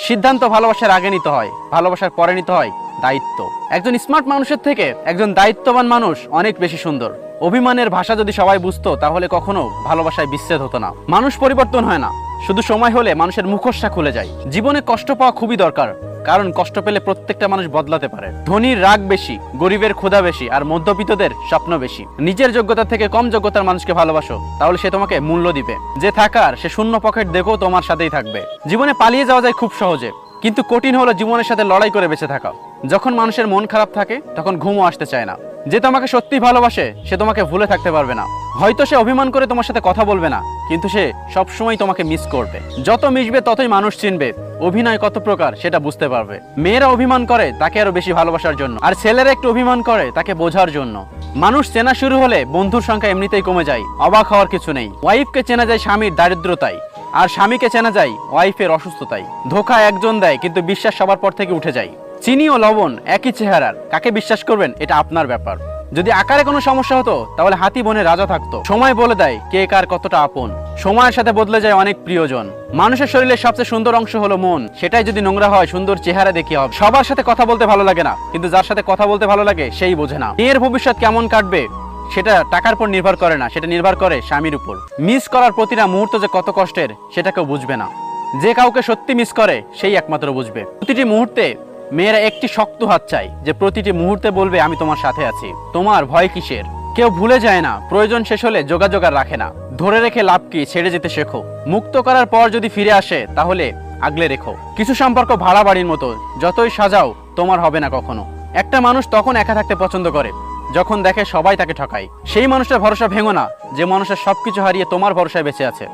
সিদ্ধান্ত ভালোবাসার আগে নিতে হয়, ভালোবাসার পরে নিতে হয় দায়িত্ব। একজন স্মার্ট মানুষের থেকে একজন দায়িত্ববান মানুষ অনেক বেশি সুন্দর। অভিমানের ভাষা যদি সবাই বুঝতো তাহলে কখনো ভালোবাসায় বিচ্ছেদ হতো না। মানুষ পরিবর্তন হয় না, শুধু সময় হলে মানুষের মুখোশটা খুলে যায়। জীবনে কষ্ট পাওয়া খুবই দরকার, কারণ কষ্ট পেলে প্রত্যেকটা মানুষ বদলাতে পারে। ধনীর রাগ বেশি, গরিবের ক্ষুধা বেশি, আর মধ্যবিত্তদের স্বপ্ন বেশি। নিজের যোগ্যতা থেকে কম যোগ্যতার মানুষকে ভালোবাসো, তাহলে সে তোমাকে মূল্য দিবে। যে থাকার সে শূন্য পকেট দেখো তোমার সাথেই থাকবে। জীবনে পালিয়ে যাওয়া যায় খুব সহজে, কিন্তু কঠিন হলো জীবনের সাথে লড়াই করে বেঁচে থাকা। যখন মানুষের মন খারাপ থাকে তখন ঘুমও আসতে চায় না। যে তোমাকে সত্যি ভালোবাসে সে তোমাকে ভুলে থাকতে পারবে না। হয়তো সে অভিমান করে তোমার সাথে কথা বলবে না, কিন্তু সে সবসময় তোমাকে মিস করবে। যত মিশবে ততই মানুষ চিনবে অভিনয় কত প্রকার সেটা বুঝতে পারবে। মেয়েরা অভিমান করে তাকে আরো বেশি ভালোবাসার জন্য, আর ছেলেরা একটু অভিমান করে তাকে বোঝার জন্য। মানুষ চেনা শুরু হলে বন্ধুর সংখ্যা এমনিতেই কমে যায়, অবাক হওয়ার কিছু নেই। ওয়াইফকে চেনা যায় স্বামীর দারিদ্রতায়, আর স্বামীকে চেনা যায় ওয়াইফের অসুস্থতায়। ধোঁকা একজন দেয়, কিন্তু বিশ্বাস সবার পর থেকে উঠে যায়। চিনি ও লবণ একই চেহারার, কাকে বিশ্বাস করবেন এটা আপনার ব্যাপার। যদি আকারে কোনো সমস্যা হতো তাহলে হাতি বনে রাজা থাকতো। সময় বলে দেয় কে কার কতটা আপন। সময়ের সাথে বদলে যায় অনেক প্রিয়জন। মানুষের শরীরের সবচেয়ে সুন্দর অংশ হলো মন, সেটাই যদি নোংরা হয় সুন্দর চেহারা দেখিয়ে হবে। সবার সাথে কথা বলতে ভালো লাগে না, কিন্তু যার সাথে কথা বলতে ভালো লাগে সেই বোঝে না। মেয়ের ভবিষ্যৎ কেমন কাটবে সেটা টাকার উপর নির্ভর করে না, সেটা নির্ভর করে স্বামীর উপর। মিস করার প্রতিটা মুহূর্ত যে কত কষ্টের সেটা কেউ বুঝবে না। যে কাউকে সত্যি মিস করে সেই একমাত্র বুঝবে। প্রতিটি মুহূর্তে মেয়েরা একটি শক্ত হাত চাই, যে প্রতিটি মুহূর্তে বলবে আমি তোমার সাথে আছি। তোমার ভয় কিসের? কেউ ভুলে যায় না, প্রয়োজন শেষ হলে যোগাযোগ আর রাখে না। ধরে রেখে লাভ কি, ছেড়ে যেতে শেখো। মুক্ত করার পর যদি ফিরে আসে তাহলে আগলে রেখো। কিছু সম্পর্ক ভাড়া বাড়ির মতো, যতই সাজাও তোমার হবে না কখনো। একটা মানুষ তখন একা থাকতে পছন্দ করে যখন দেখে সবাই তাকে ঠকায়। সেই মানুষটার ভরসা ভেঙো না, যে মানুষের সবকিছু হারিয়ে তোমার ভরসায় বেঁচে আছে।